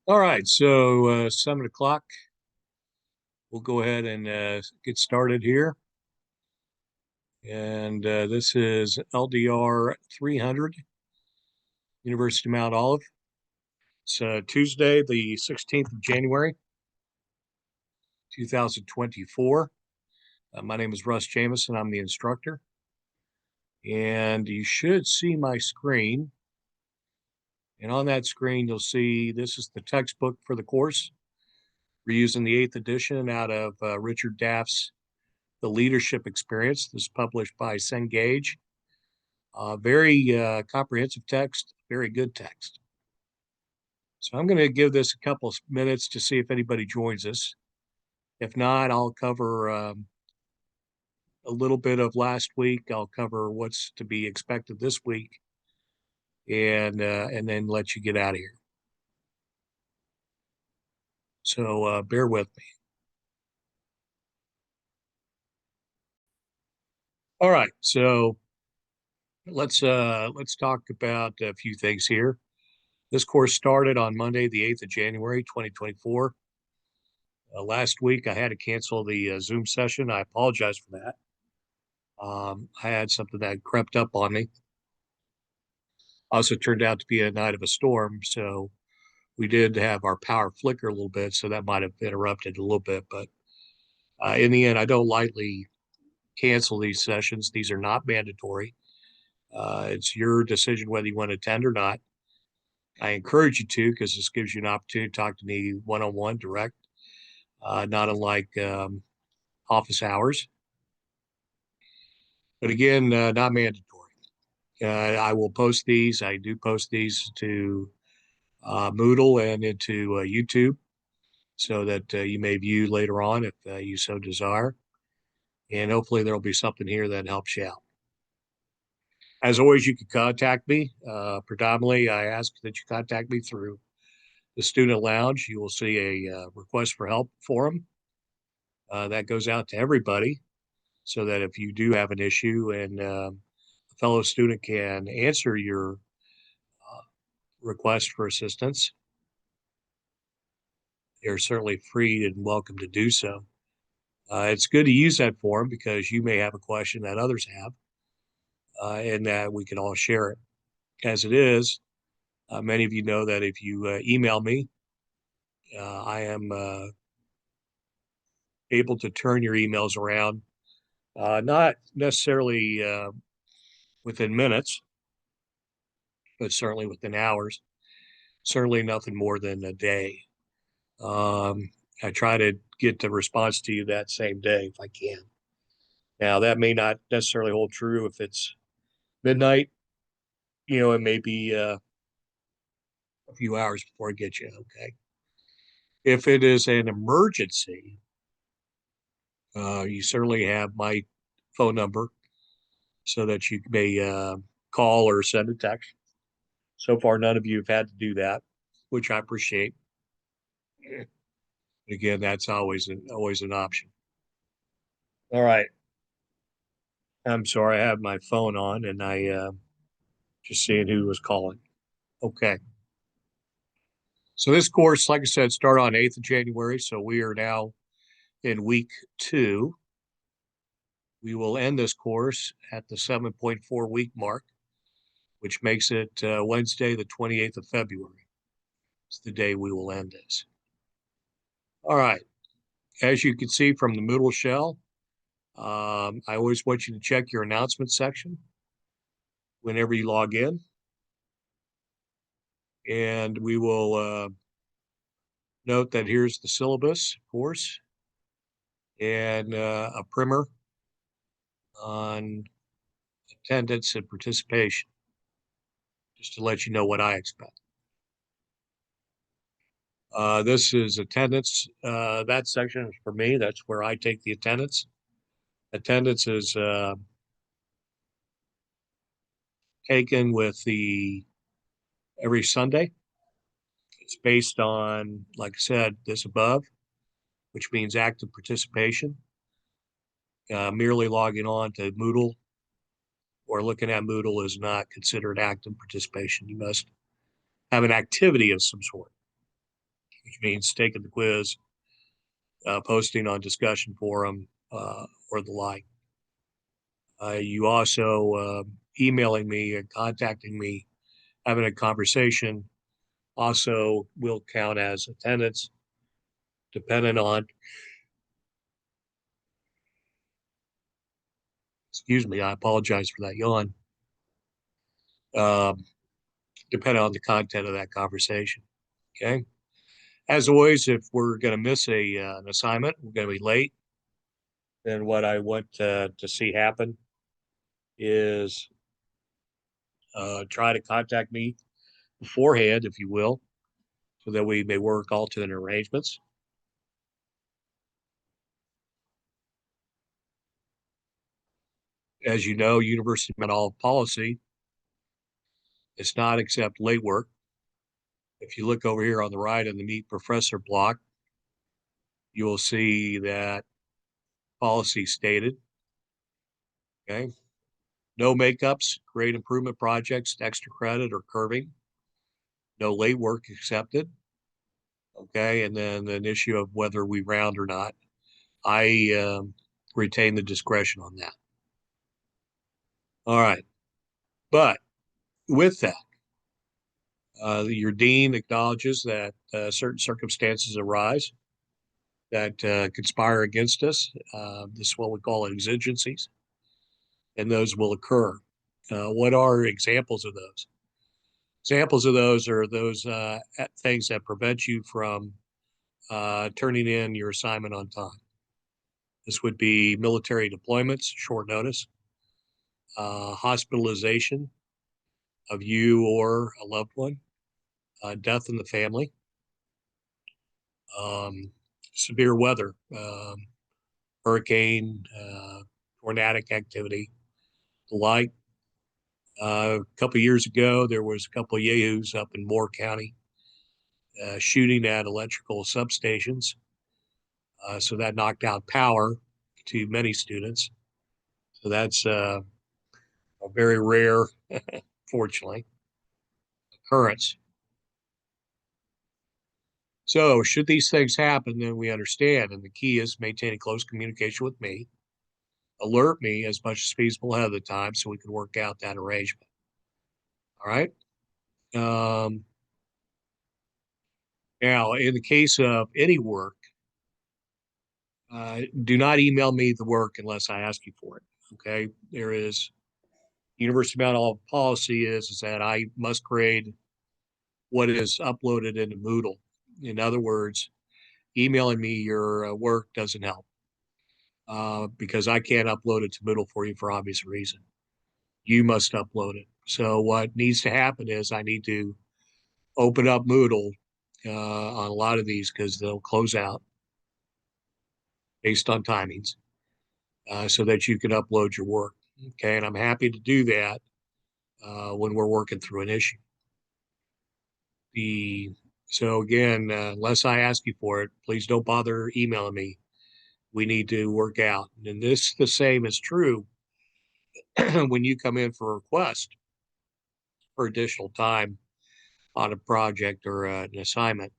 All right, so 7 o'clock. We'll go ahead and get started here. And this is LDR 300, University of Mount Olive. It's Tuesday, the 16th of January, 2024. My name is Russ Jamison. I'm the instructor. And you should see my screen. And on that screen, you'll see this is the textbook for the course. We're using the 8th edition out of Richard Daff's The Leadership Experience. This is published by Cengage. Very comprehensive text, very good text. So I'm going to give this a couple of minutes to see if anybody joins us. If not, I'll cover a little bit of last week. I'll cover what's to be expected this week, and then let you get out of here. So bear with me. All right, so let's talk about a few things here. This course started on Monday, the 8th of January, 2024. Last week, I had to cancel the Zoom session. I apologize for that. I had something that crept up on me. Also turned out to be a night of a storm, so we did have our power flicker a little bit, so that might have interrupted a little bit. But in the end, I don't lightly cancel these sessions. These are not mandatory. It's your decision whether you want to attend or not. I encourage you to, because this gives you an opportunity to talk to me one-on-one, direct, not unlike office hours. But again, not mandatory. I will post these. I do post these to Moodle and into YouTube so that you may view later on if you so desire. And hopefully there'll be something here that helps you out. As always, you can contact me. Predominantly, I ask that you contact me through the Student Lounge. You will see a request for help forum. That goes out to everybody so that if you do have an issue and a fellow student can answer your request for assistance, you're certainly free and welcome to do so. It's good to use that forum because you may have a question that others have, and that we can all share it. As it is, many of you know that if you email me, I am able to turn your emails around, not necessarily within minutes, but certainly within hours, certainly nothing more than a day. I try to get the response to you that same day if I can. Now, that may not necessarily hold true if it's midnight. It may be a few hours before I get you. Okay. If it is an emergency, you certainly have my phone number so that you may call or send a text. So far, none of you have had to do that, which I appreciate. Again, that's always an option. All right. I'm sorry, I have my phone on and I just seeing who was calling. Okay. So this course, like I said, started on 8th of January. So we are now in week 2. We will end this course at the 7.4 week mark, which makes it Wednesday, the 28th of February. It's the day we will end this. All right. As you can see from the Moodle shell, I always want you to check your announcement section whenever you log in. And we will note that here's the syllabus, of course, and a primer on attendance and participation, just to let you know what I expect. This is attendance. That section is for me. That's where I take the attendance. Attendance is taken with every Sunday. It's based on, like I said, this above, which means active participation. Merely logging on to Moodle or looking at Moodle is not considered active participation. You must have an activity of some sort. which means taking the quiz, posting on discussion forum, or the like. You also emailing me and contacting me, having a conversation also will count as attendance, dependent on, excuse me, I apologize for that yawn, um, depending on the content of that conversation. Okay. As always, if we're going to miss an assignment, we're going to be late, then what I want to see happen is try to contact me beforehand, if you will, so that we may work alternate arrangements. As you know, University Mental policy is not accept late work. If you look over here on the right in the Meet Professor block, you will see that policy stated. Okay. No makeups, grade improvement projects, extra credit, or curving. No late work accepted. Okay. And then an issue of whether we round or not. I retain the discretion on that. All right. But with that, your dean acknowledges that certain circumstances arise that conspire against us. This is what we call exigencies, and those will occur. What are examples of those? Examples of those are those things that prevent you from turning in your assignment on time. This would be military deployments, short notice, hospitalization of you or a loved one, death in the family, um, severe weather, hurricane, tornadic activity, the like. A couple of years ago, there was a couple of yahoos up in Moore County shooting at electrical substations. So that knocked out power to many students. So that's a very rare, fortunately, occurrence. So should these things happen, then we understand. And the key is maintaining close communication with me. Alert me as much as feasible ahead of the time so we can work out that arrangement. All right. Now, in the case of any work, do not email me the work unless I ask you for it. Okay. There is University Mountain policy is that I must grade what is uploaded into Moodle. In other words, emailing me your work doesn't help because I can't upload it to Moodle for you for obvious reason. You must upload it. So what needs to happen is I need to open up Moodle on a lot of these because they'll close out based on timings so that you can upload your work. Okay, and I'm happy to do that when we're working through an issue. So again, unless I ask you for it, please don't bother emailing me. We need to work out. And this the same is true when you come in for a request for additional time on a project or an assignment.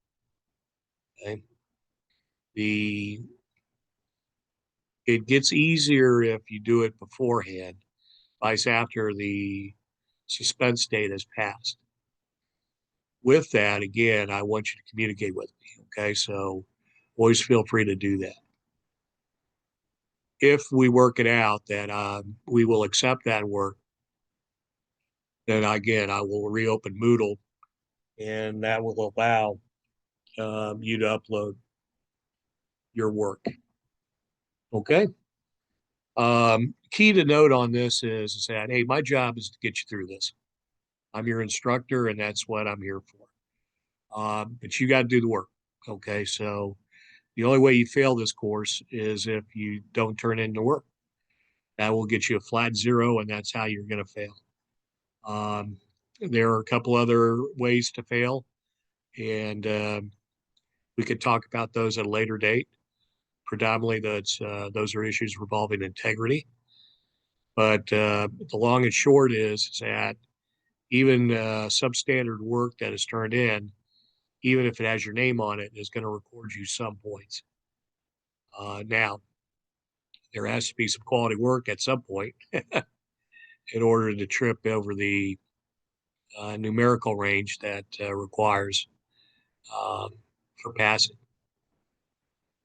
Okay. The It gets easier if you do it beforehand, vice after the suspense date has passed. With that, again, I want you to communicate with me. Okay, so always feel free to do that. If we work it out that we will accept that work, then again, I will reopen Moodle and that will allow you to upload your work. Okay. Key to note on this is that, hey, my job is to get you through this. I'm your instructor and that's what I'm here for. But you got to do the work. Okay. So the only way you fail this course is if you don't turn in the work. That will get you a flat 0, and that's how you're going to fail. There are a couple other ways to fail, and we could talk about those at a later date. Predominantly, those are issues revolving integrity. But the long and short is that even substandard work that is turned in even if it has your name on it, is going to record you some points. Now, there has to be some quality work at some point in order to trip over the numerical range that requires um, for passing.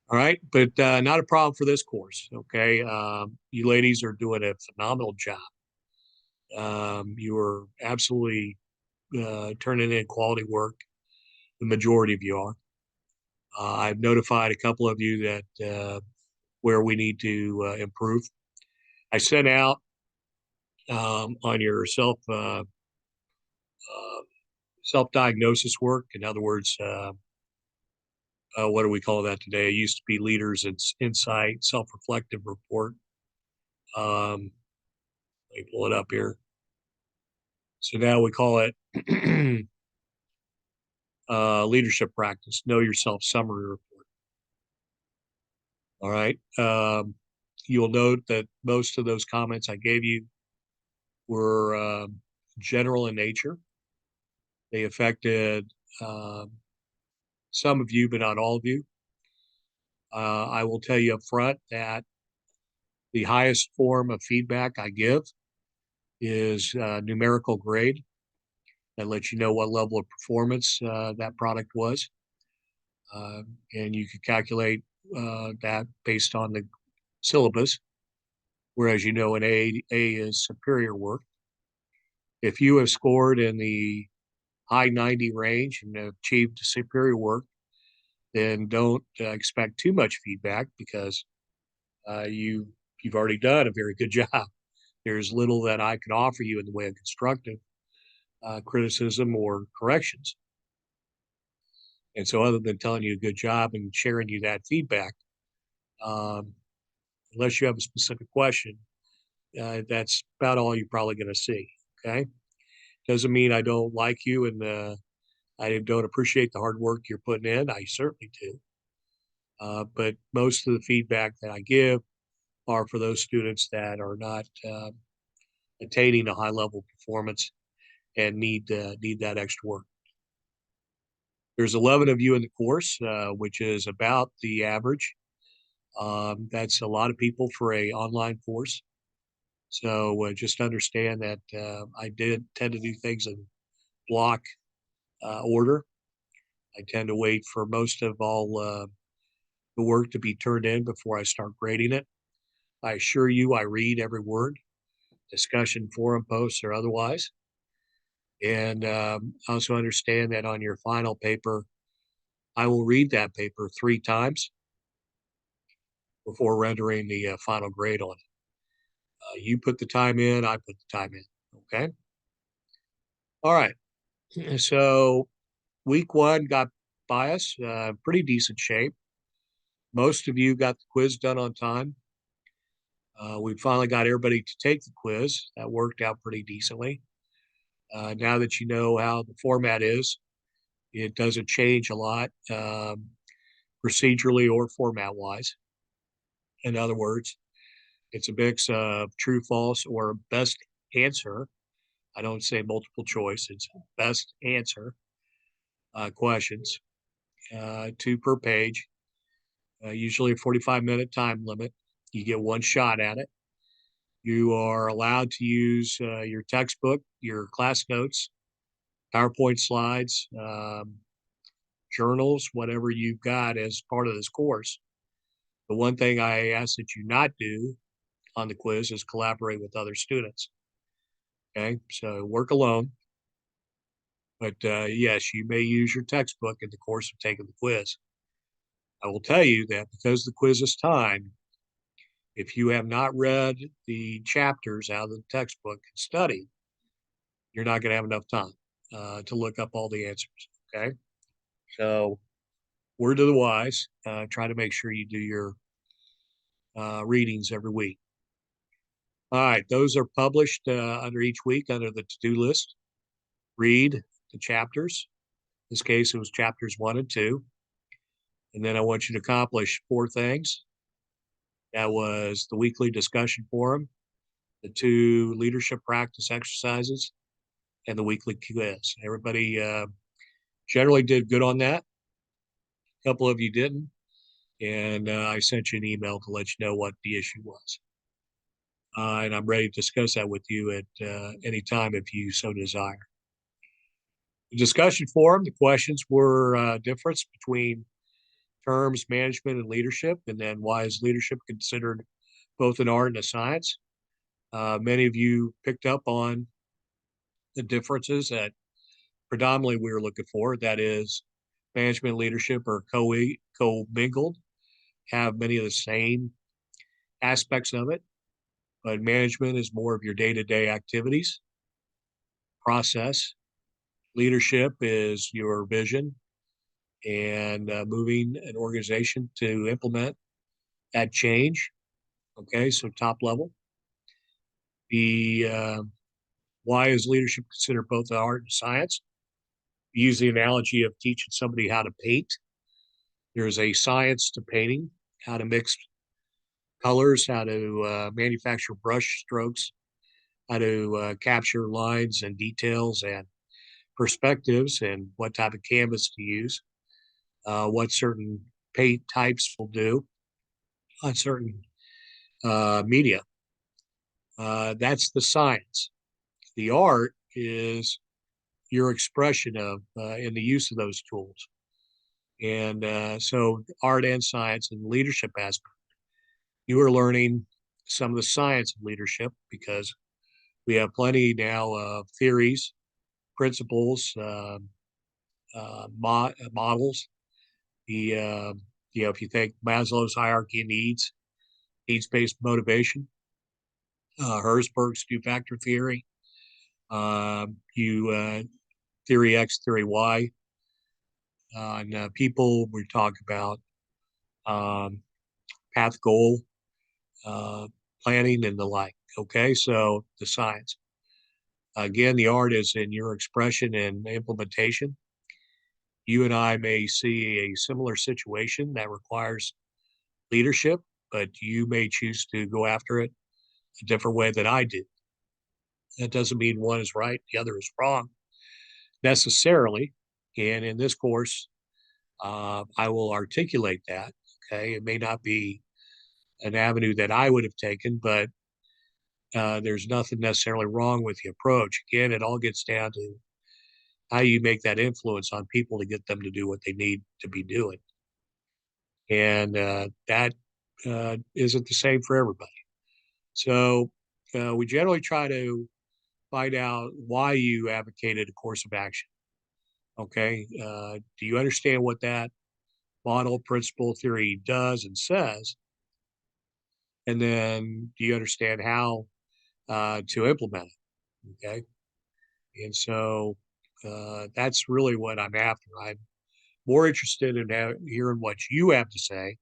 All right, but not a problem for this course. Okay, you ladies are doing a phenomenal job. You are absolutely turning in quality work. The majority of you are. I've notified a couple of you that where we need to improve. I sent out on your self-diagnosis work. In other words, what do we call that today? It used to be leaders and insight, self-reflective report. Let me pull it up here. So now we call it leadership practice, know yourself summary report. All right. You'll note that most of those comments I gave you were general in nature. They affected some of you, but not all of you. I will tell you up front that the highest form of feedback I give is numerical grade that lets you know what level of performance that product was. And you can calculate that based on the syllabus, whereas you know an A is superior work. If you have scored in the high 90 range and achieved superior work, then don't expect too much feedback because you've already done a very good job. There's little that I can offer you in the way of constructive criticism or corrections. And so other than telling you a good job and sharing you that feedback, unless you have a specific question, that's about all you're probably going to see. Okay. Doesn't mean I don't like you and I don't appreciate the hard work you're putting in. I certainly do. But most of the feedback that I give are for those students that are not attaining a high level performance and need that extra work. There's 11 of you in the course, which is about the average. That's a lot of people for a online course. So just understand that I did tend to do things in block order. I tend to wait for most of all the work to be turned in before I start grading it. I assure you, I read every word, discussion forum posts or otherwise. And also understand that on your final paper, I will read that paper 3 times before rendering the final grade on it. You put the time in, I put the time in. Okay. All right. So week 1 got by us, pretty decent shape. Most of you got the quiz done on time. We finally got everybody to take the quiz. That worked out pretty decently. Now that you know how the format is, it doesn't change a lot procedurally or format wise. In other words, it's a mix of true, false, or best answer. I don't say multiple choice, it's best answer questions, 2 per page, usually a 45-minute time limit. You get 1 shot at it. You are allowed to use your textbook, your class notes, PowerPoint slides, journals, whatever you've got as part of this course. The one thing I ask that you not do on the quiz is collaborate with other students. Okay, so work alone. But yes, you may use your textbook in the course of taking the quiz. I will tell you that because the quiz is timed, if you have not read the chapters out of the textbook and study, you're not going to have enough time to look up all the answers. Okay. So, word to the wise, try to make sure you do your readings every week. All right. Those are published under each week under the to do list. Read the chapters. In this case, it was chapters 1 and 2. And then I want you to accomplish 4 things. That was the weekly discussion forum, the 2 leadership practice exercises, and the weekly quiz. Everybody Generally did good on that. A couple of you didn't. And I sent you an email to let you know what the issue was. And I'm ready to discuss that with you at any time if you so desire. The discussion forum, the questions were difference between terms management and leadership, and then why is leadership considered both an art and a science? Many of you picked up on the differences that predominantly we were looking for. That is, management and leadership are co-mingled, have many of the same aspects of it, but management is more of your day-to-day activities, process. Leadership is your vision and moving an organization to implement that change. Okay, so top level. The why is leadership considered both an art and science? Use the analogy of teaching somebody how to paint. There's a science to painting, how to mix colors, how to manufacture brush strokes, how to capture lines and details and perspectives, and what type of canvas to use, what certain paint types will do on certain media. That's the science. The art is your expression of in the use of those tools. And so art and science and leadership aspect, you are learning some of the science of leadership because we have plenty now of theories, principles, models. The if you think Maslow's hierarchy of needs-based motivation, Herzberg's two-factor theory, theory X, theory Y. And people, we talk about um, path goal planning and the like. Okay, so the science. Again, the art is in your expression and implementation. You and I may see a similar situation that requires leadership, but you may choose to go after it a different way than I do. That doesn't mean one is right, the other is wrong necessarily. And in this course, I will articulate that. Okay, it may not be an avenue that I would have taken, but there's nothing necessarily wrong with the approach. Again, it all gets down to how you make that influence on people to get them to do what they need to be doing. And that isn't the same for everybody. So we generally try to find out why you advocated a course of action. Okay. Do you understand what that model, principle, theory does and says? And then do you understand how to implement it? Okay. And so that's really what I'm after. I'm more interested in hearing what you have to say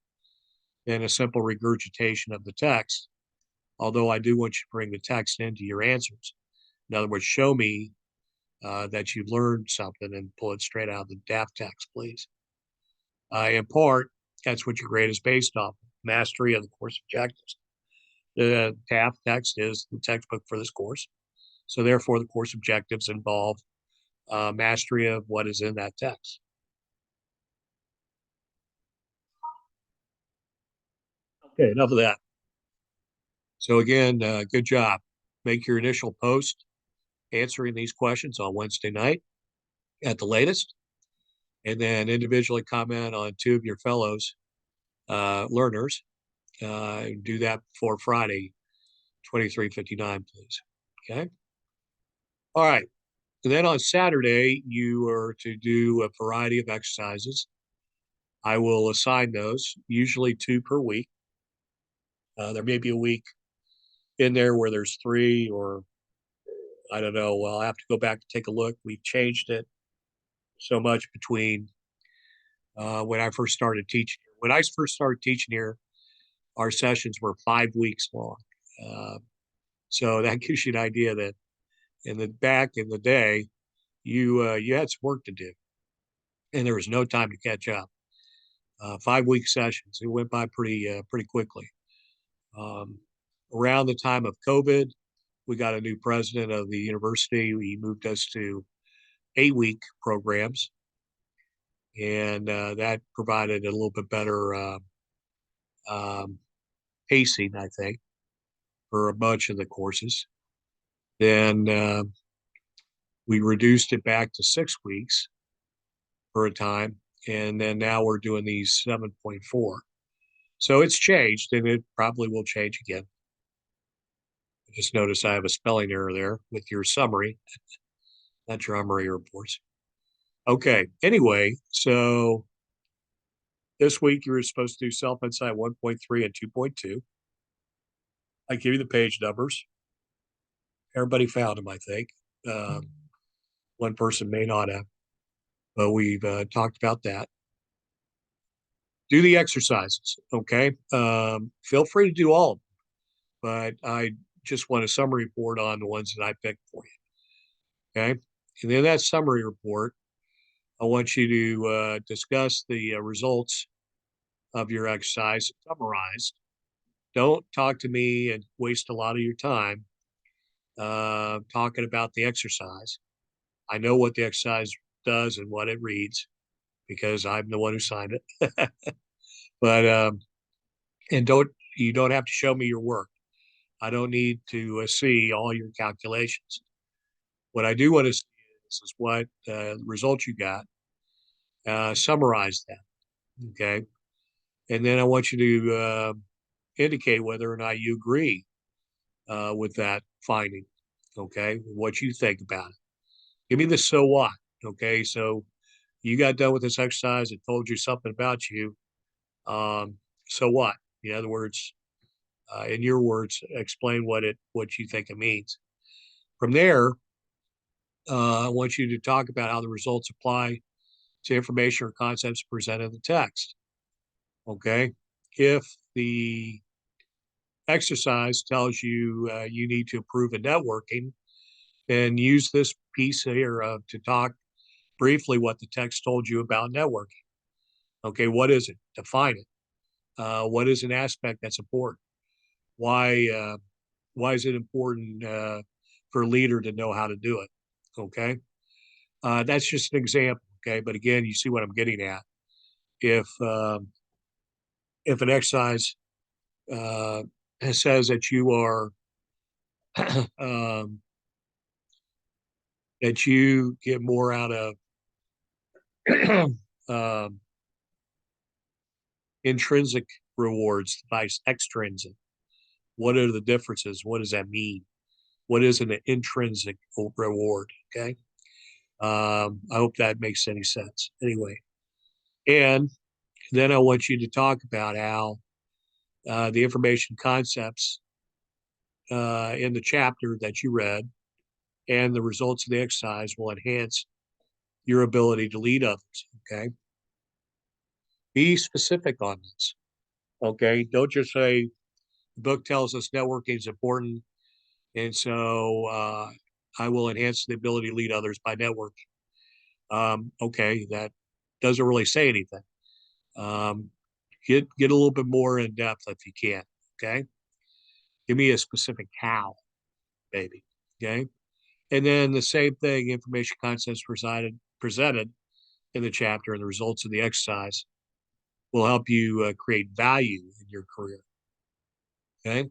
than a simple regurgitation of the text, although I do want you to bring the text into your answers. In other words, show me that you've learned something and pull it straight out of the DAF text, please. In part, that's what your grade is based off, mastery of the course objectives. The DAF text is the textbook for this course. So therefore, the course objectives involve mastery of what is in that text. Okay, enough of that. So again, good job. Make your initial post answering these questions on Wednesday night at the latest, and then individually comment on two of your fellows learners. Do that before Friday, 23:59, please. Okay. All right. And then on Saturday, you are to do a variety of exercises. I will assign those, usually two per week. There may be a week in there where there's three, or I don't know. Well, I'll have to go back and take a look. We've changed it so much between when I first started teaching. When I first started teaching here, our sessions were 5 weeks long. Uh, so that gives you an idea that back in the day, you had some work to do, and there was no time to catch up. 5 week sessions, it went by pretty quickly. Um, Around the time of COVID, we got a new president of the university. He moved us to 8 week programs. and that provided a little bit better um, pacing, I think, for a bunch of the courses. Then we reduced it back to 6 weeks for a time, and then now we're doing these 7.4. So it's changed, and it probably will change again. I just noticed I have a spelling error there with your summary, not your summary reports. Okay. Anyway, so this week you were supposed to do self-insight 1.3 and 2.2. I give you the page numbers. Everybody found them, I think. One person may not have, but we've talked about that. Do the exercises, okay? Feel free to do all of them, but I just want a summary report on the ones that I picked for you, okay? And then that summary report, I want you to discuss the results of your exercise summarized. Don't talk to me and waste a lot of your time talking about the exercise. I know what the exercise does and what it reads because I'm the one who signed it. But and you don't have to show me your work. I don't need to see all your calculations. What I do want to see is what results you got. Summarize that, okay? And then I want you to indicate whether or not you agree with that finding, okay? What you think about it. Give me the so what, okay? So you got done with this exercise. It told you something about you. So what? In other words, in your words, explain what you think it means. From there, I want you to talk about how the results apply to information or concepts presented in the text. Okay, if the exercise tells you you need to improve in networking, then use this piece here to talk briefly what the text told you about networking. Okay, what is it? Define it. What is an aspect that's important? Why is it important for a leader to know how to do it? Okay, that's just an example. Okay, but again, you see what I'm getting at. If if an exercise uh, says that you are um, that you get more out of um, intrinsic rewards by extrinsic. What are the differences? What does that mean? What is an intrinsic reward? Okay. I hope that makes any sense. Anyway, and then I want you to talk about how the information concepts in the chapter that you read and the results of the exercise will enhance your ability to lead others. Okay. Be specific on this. Okay. Don't just say the book tells us networking is important. And so I will enhance the ability to lead others by networking. Okay. That doesn't really say anything. Um, get a little bit more in depth if you can. Okay. Give me a specific how, baby. Okay. And then the same thing, information concepts presented in the chapter and the results of the exercise will help you create value in your career. Okay.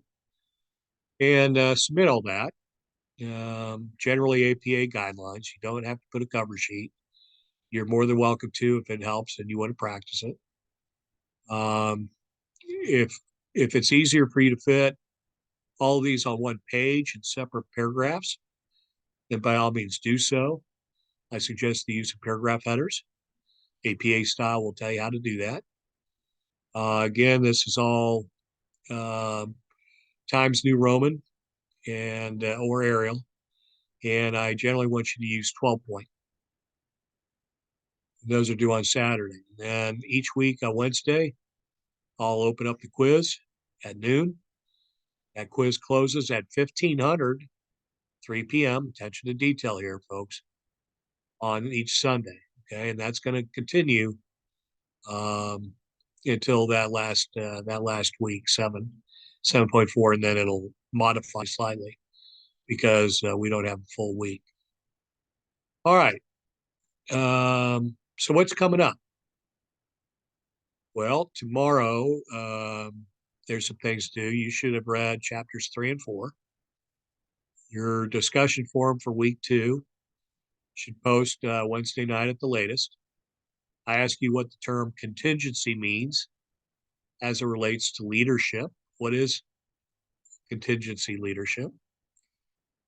And submit all that. Generally, APA guidelines. You don't have to put a cover sheet. You're more than welcome to if it helps and you want to practice it. If it's easier for you to fit all of these on one page in separate paragraphs, then by all means do so. I suggest the use of paragraph headers. APA style will tell you how to do that. Again, this is all uh, Times New Roman and or Arial, and I generally want you to use 12 point. Those are due on Saturday. And each week on Wednesday, I'll open up the quiz at noon. That quiz closes at 1500, 3 p.m. Attention to detail here, folks, on each Sunday. Okay, and that's going to continue um, until that last week, 7.4, and then it'll modify slightly because we don't have a full week. All right. So what's coming up? Well, tomorrow, there's some things to do. You should have read chapters 3 and 4. Your discussion forum for week 2 should post Wednesday night at the latest. I ask you what the term contingency means as it relates to leadership. What is contingency leadership?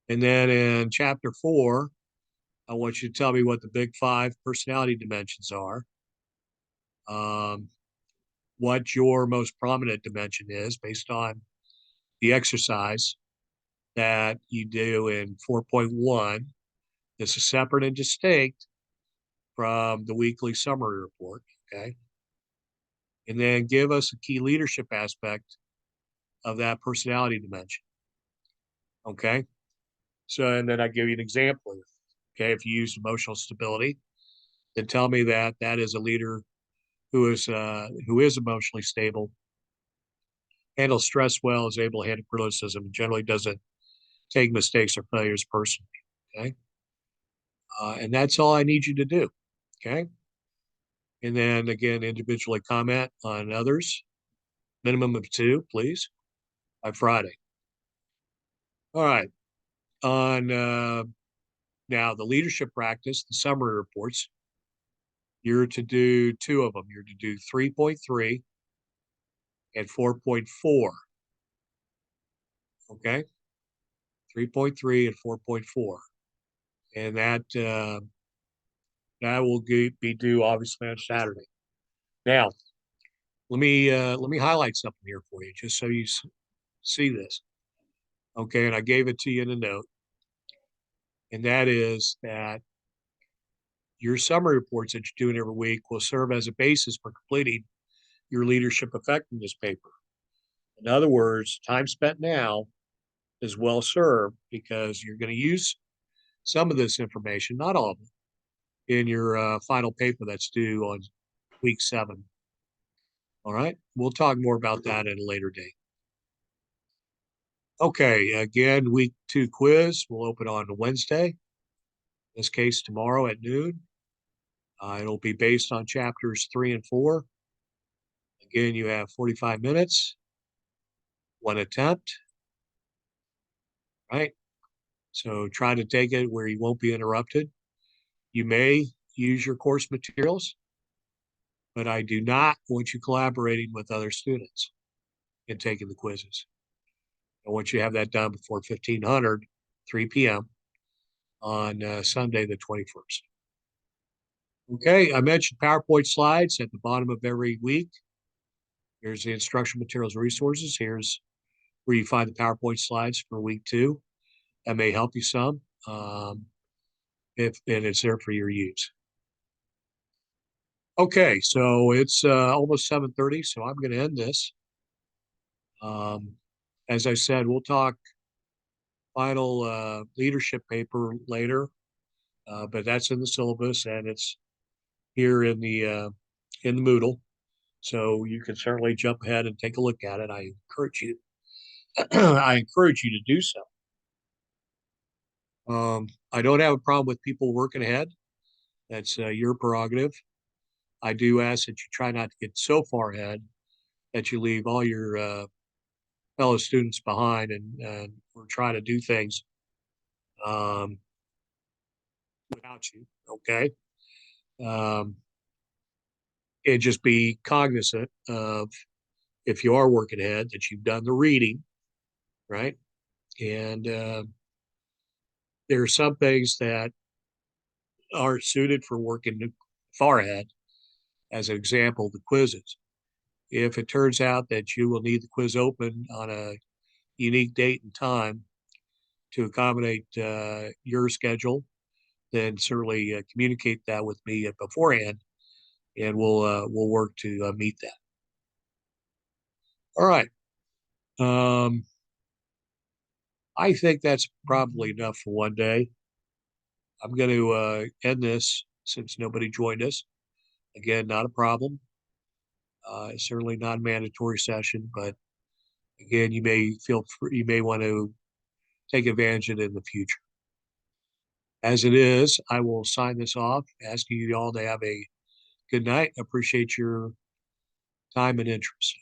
And then in chapter 4, I want you to tell me what the big 5 personality dimensions are, what your most prominent dimension is based on the exercise that you do in 4.1. This is separate and distinct from the weekly summary report. Okay. And then give us a key leadership aspect of that personality dimension. Okay. So, and then I give you an example. Okay. If you use emotional stability, then tell me that that is a leader who is emotionally stable, handles stress well, is able to handle criticism, and generally doesn't take mistakes or failures personally. Okay. And that's all I need you to do. Okay. And then again, individually comment on others, minimum of 2, please, by Friday. All right. On now the leadership practice, the summary reports, you're to do 2 of them. You're to do 3.3 and 4.4. Okay. 3.3 and 4.4. And that will be due obviously on Saturday. Now, let me highlight something here for you, just so you see this. Okay, and I gave it to you in a note, and that is that your summary reports that you're doing every week will serve as a basis for completing your leadership effectiveness paper. In other words, time spent now is well served because you're going to use some of this information, not all of it, in your final paper that's due on week 7. All right, we'll talk more about that at a later date. Okay, again, week 2 quiz will open on Wednesday. In this case, tomorrow at noon. It'll be based on chapters 3 and 4. Again, you have 45 minutes, 1 attempt, right? So try to take it where you won't be interrupted. You may use your course materials, but I do not want you collaborating with other students in taking the quizzes. I want you to have that done before 1500, 3 p.m. on Sunday, the 21st. Okay, I mentioned PowerPoint slides at the bottom of every week. Here's the instruction materials resources. Here's where you find the PowerPoint slides for week 2. That may help you some if and it's there for your use. Okay, so it's almost 7:30, so I'm going to end this. As I said, we'll talk final leadership paper later, but that's in the syllabus and it's here in the Moodle, so you can certainly jump ahead and take a look at it. I encourage you. I encourage you to do so. I don't have a problem with people working ahead. That's your prerogative. I do ask that you try not to get so far ahead that you leave all your fellow students behind, and we're trying to do things um, without you. Okay. Um, and just be cognizant of, if you are working ahead, that you've done the reading, right? And there are some things that are suited for working far ahead. As an example, the quizzes. If it turns out that you will need the quiz open on a unique date and time to accommodate your schedule, then certainly communicate that with me beforehand, and we'll work to meet that. All right. I think that's probably enough for one day. I'm going to end this since nobody joined us. Again, not a problem. Certainly not a mandatory session, but again, you may want to take advantage of it in the future. As it is, I will sign this off, asking you all to have a good night. Appreciate your time and interest.